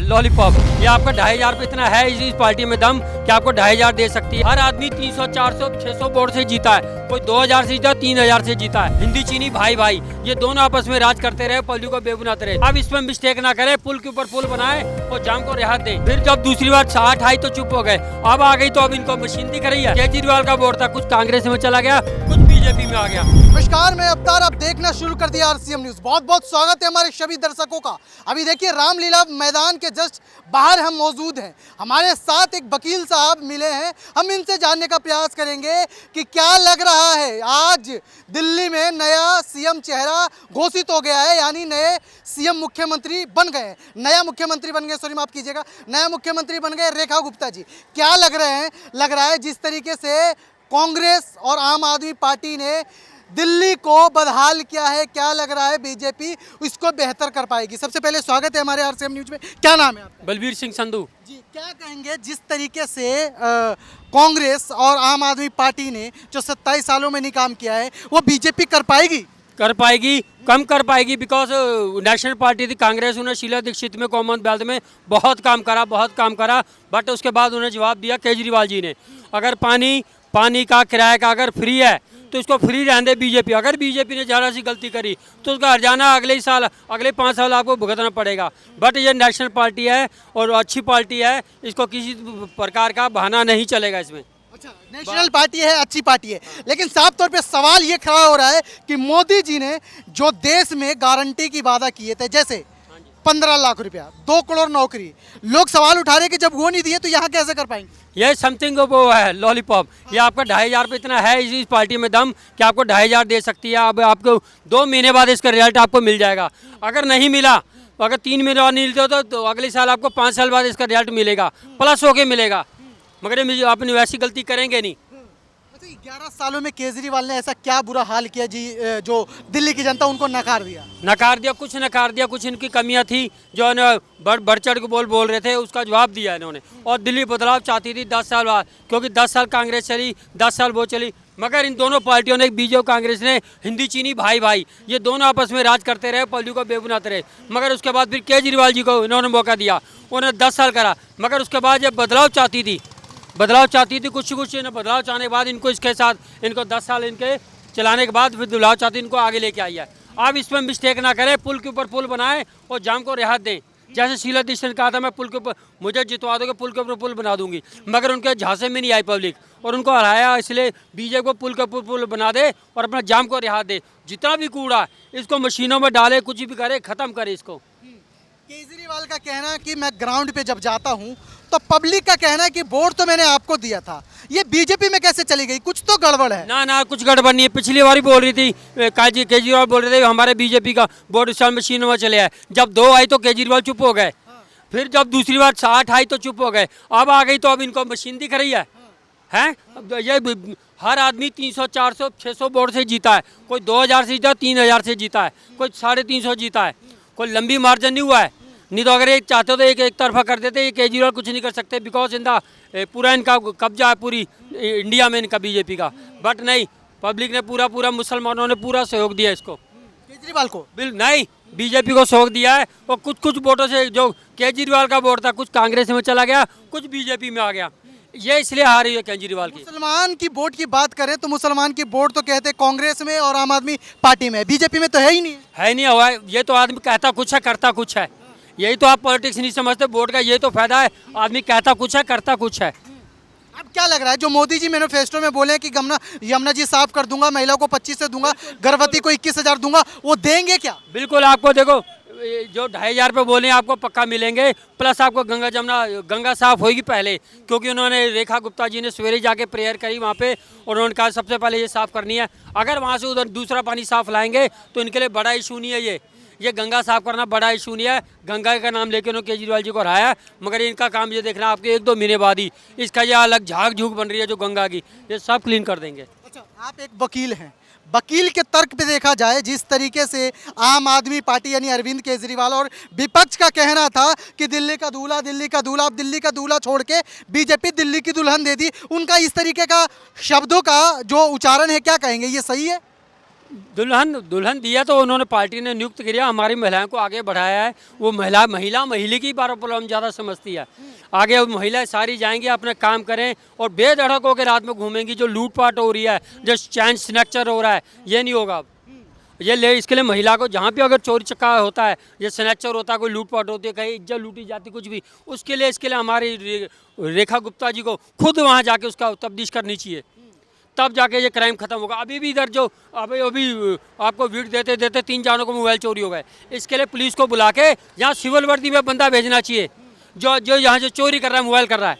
Lollipop. ये आपका 2,500 पे इतना है इस पार्टी में दम कि आपको 2,500 दे सकती है। हर आदमी 300, 400, 600 वोट से जीता है, कोई 2,000 से जीता, 3,000 से जीता है। हिंदी चीनी भाई भाई ये दोनों आपस में राज करते रहे, पब्लिक को बेबुनाते रहे। अब इसमें मिस्टेक ना करे, पुल के ऊपर पुल बनाए और जाम को रिहायत दे। फिर जब दूसरी बार 60 आई तो चुप हो गए, अब आ गई तो अब इनको मशीन दिख रही है। केजरीवाल का वोट था, कुछ कांग्रेस में चला गया, कुछ बीजेपी में आ गया। नमस्कार, मैं अवतार, आप देखना शुरू कर दिया आरसीएम न्यूज। बहुत बहुत स्वागत है हमारे सभी दर्शकों का। अभी देखिए रामलीला मैदान के जस्ट बाहर हम मौजूद हैं। हमारे साथ एक वकील साहब मिले हैं, हम इनसे जानने का प्रयास करेंगे कि क्या लग रहा है। आज दिल्ली में नया सीएम चेहरा घोषित हो गया है, यानी नए सीएम मुख्यमंत्री बन गए, नया मुख्यमंत्री बन गए, सॉरी माफ कीजिएगा, नया मुख्यमंत्री बन गए रेखा गुप्ता जी। क्या लग रहे हैं? लग रहा है जिस तरीके से कांग्रेस और आम आदमी पार्टी ने दिल्ली को बदहाल किया है, क्या लग रहा है बीजेपी इसको बेहतर कर पाएगी? सबसे पहले स्वागत है हमारे आरसीएम न्यूज में। क्या नाम है आपका? बलबीर सिंह संधू जी, क्या कहेंगे जिस तरीके से कांग्रेस और आम आदमी पार्टी ने जो 27 सालों में नहीं काम किया है वो बीजेपी कर पाएगी? कर पाएगी, कम कर पाएगी, बिकॉज नेशनल पार्टी थी कांग्रेस, उन्हें शीला दीक्षित में कॉमनवेल्थ में बहुत काम करा, बट उसके बाद उन्हें जवाब दिया केजरीवाल जी ने। अगर पानी का किराए का अगर फ्री है तो इसको फ्री रहने दे बीजेपी। अगर बीजेपी ने ज़रा सी गलती करी तो उसका हर्जाना अगले 5 साल आपको भुगतना पड़ेगा। बट ये नेशनल पार्टी है और अच्छी पार्टी है, इसको किसी प्रकार का बहाना नहीं चलेगा इसमें। अच्छा, नेशनल पार्टी है, अच्छी पार्टी है, लेकिन साफ तौर पे सवाल ये खड़ा हो रहा है कि मोदी जी ने जो देश में गारंटी की वादा किए थे, जैसे 15 लाख रुपया, 2 करोड़ नौकरी, लोग सवाल उठा रहे कि जब वो नहीं दिए तो यहाँ कैसे कर पाएंगे? ये समथिंग वो है लॉलीपॉप। ये आपका 2,500 पे इतना है इस पार्टी में दम कि आपको 2,500 दे सकती है। अब आपको 2 महीने बाद इसका रिजल्ट आपको मिल जाएगा। अगर नहीं मिला, अगर 3 महीने बाद नहीं मिलते तो अगले साल आपको 5 साल बाद इसका रिजल्ट मिलेगा, प्लस होके मिलेगा। मगर ये अपनी वैसी गलती करेंगे नहीं। 11 सालों में केजरीवाल ने ऐसा क्या बुरा हाल किया जी जो दिल्ली की जनता उनको नकार दिया? कुछ इनकी कमियां थी जो बढ़ चढ़ के बोल रहे थे, उसका जवाब दिया इन्होंने। और दिल्ली बदलाव चाहती थी 10 साल बाद, क्योंकि 10 साल कांग्रेस चली, 10 साल वो चली, मगर इन दोनों पार्टियों ने, बीजेपी कांग्रेस ने, हिंदी चीनी भाई भाई ये दोनों आपस में राज करते रहे, पब्लिक को बेबुनाते रहे। मगर उसके बाद फिर केजरीवाल जी को इन्होंने मौका दिया, उन्होंने 10 साल करा। मगर उसके बाद जब बदलाव चाहती थी कुछ इन्हें बदलाव चाहने के बाद इनको इसके साथ इनको 10 साल इनके चलाने के बाद फिर बदलाव चाहती इनको आगे लेके आई है। अब इसमें मिस्टेक ना करे, पुल के ऊपर पुल बनाए और जाम को रिहायत दें। जैसे शीला दीक्षित ने कहा था, मैं पुल के ऊपर, मुझे जितवा दोगे पुल के ऊपर पुल बना दूंगी, मगर उनके झांसे में नहीं आई पब्लिक और उनको हराया। इसलिए बीजेपी को पुल के ऊपर पुल बना दे और अपना जाम को रिहायत दे। जितना भी कूड़ा इसको मशीनों में डाले, कुछ भी करे, खत्म करे इसको। केजरीवाल का कहना है कि मैं ग्राउंड पे जब जाता हूं तो पब्लिक का कहना है कि वोट तो मैंने आपको दिया था, ये बीजेपी में कैसे चली गई? कुछ तो गड़बड़ है। ना कुछ गड़बड़ नहीं है। पिछली बार बोल रही थी केजरीवाल बोल रहे थे हमारे बीजेपी का वोट इस साल मशीनों में चले आए। जब 2 आई तो केजरीवाल चुप हो गए, फिर जब दूसरी बार 60 आई तो चुप हो गए, अब आ गई तो अब इनको मशीन दिख रही है। ये हर आदमी 300, 400, 600 वोट से जीता है, कोई 2,000 से जीता, 3,000 से जीता है, कोई 350 जीता है, कोई लंबी मार्जिन नहीं हुआ है। नहीं तो अगर एक चाहते तो एक तरफा कर देते। ये केजरीवाल कुछ नहीं कर सकते, बिकॉज पूरा इनका कब्जा है पूरी इंडिया में इनका बीजेपी का। बट नहीं, पब्लिक ने पूरा मुसलमानों ने पूरा सहयोग दिया इसको, केजरीवाल को नहीं बीजेपी को सहयोग दिया है। और कुछ वोटों से जो केजरीवाल का वोट था, कुछ कांग्रेस में चला गया, कुछ बीजेपी में आ गया। ये इसलिए हार रही है केजरीवाल की। मुसलमान की वोट की बात करें तो मुसलमान की वोट तो कहते हैं कांग्रेस में और आम आदमी पार्टी में, बीजेपी में तो है ही नहीं हुआ है। ये तो आदमी कहता कुछ है, करता कुछ है। यही तो आप पॉलिटिक्स नहीं समझते, वोट का ये तो फायदा है, आदमी कहता कुछ है, करता कुछ है। अब क्या लग रहा है जो मोदी जी मैनिफेस्टो में बोले कि यमुना जी साफ कर दूंगा, महिलाओं को 25 से दूंगा, गर्भवती को 21,000 दूंगा, वो देंगे क्या? बिल्कुल, आपको देखो जो 2,500 पे बोले आपको पक्का मिलेंगे, प्लस आपको गंगा साफ होगी पहले, क्योंकि उन्होंने रेखा गुप्ता जी ने सवेरे जाके प्रेयर करी वहाँ पे और उन्होंने कहा सबसे पहले ये साफ़ करनी है। अगर वहाँ से उधर दूसरा पानी साफ लाएंगे तो इनके लिए बड़ा इशू नहीं है। ये गंगा साफ करना बड़ा इशू नहीं है। गंगा का नाम लेके उन्होंने केजरीवाल जी को हराया, मगर इनका काम ये देखना आपके 1-2 महीने बाद ही इसका ये अलग झाग झूक बन रही है जो गंगा की, ये सब क्लीन कर देंगे। अच्छा, आप एक वकील हैं, वकील के तर्क पे देखा जाए जिस तरीके से आम आदमी पार्टी यानी अरविंद केजरीवाल और विपक्ष का कहना था कि दिल्ली का दूल्हा, अब दिल्ली का दूल्हा छोड़ के बीजेपी दिल्ली की दुल्हन दे दी, उनका इस तरीके का शब्दों का जो उच्चारण है, क्या कहेंगे, ये सही है? दुल्हन दुल्हन दिया तो उन्होंने पार्टी ने नियुक्त किया, हमारी महिलाओं को आगे बढ़ाया है। वो महिला की बार प्रॉब्लम ज़्यादा समझती है। आगे वो महिलाएं सारी जाएंगी, अपने काम करें और बेधड़क होकर रात में घूमेंगी। जो लूटपाट हो रही है, जो चैन स्नैक्चर हो रहा है, ये नहीं होगा। ये ले इसके लिए महिला को जहाँ पे अगर चोरी चक्का होता है, ये स्नैक्चर होता है, कोई लूटपाट होती है, कहीं इज्जत लूटी जाती, कुछ भी, उसके लिए इसके लिए हमारी रेखा गुप्ता जी को खुद वहाँ जाके उसका तफ्तीश करनी चाहिए, तब जाके ये क्राइम खत्म होगा। अभी भी इधर जो अभी आपको वीट देते देते 3 जानों को मोबाइल चोरी हो गए। इसके लिए पुलिस को बुला के यहाँ सिविल वर्दी में बंदा भेजना चाहिए जो जो यहाँ से चोरी कर रहा है, मोबाइल कर रहा है।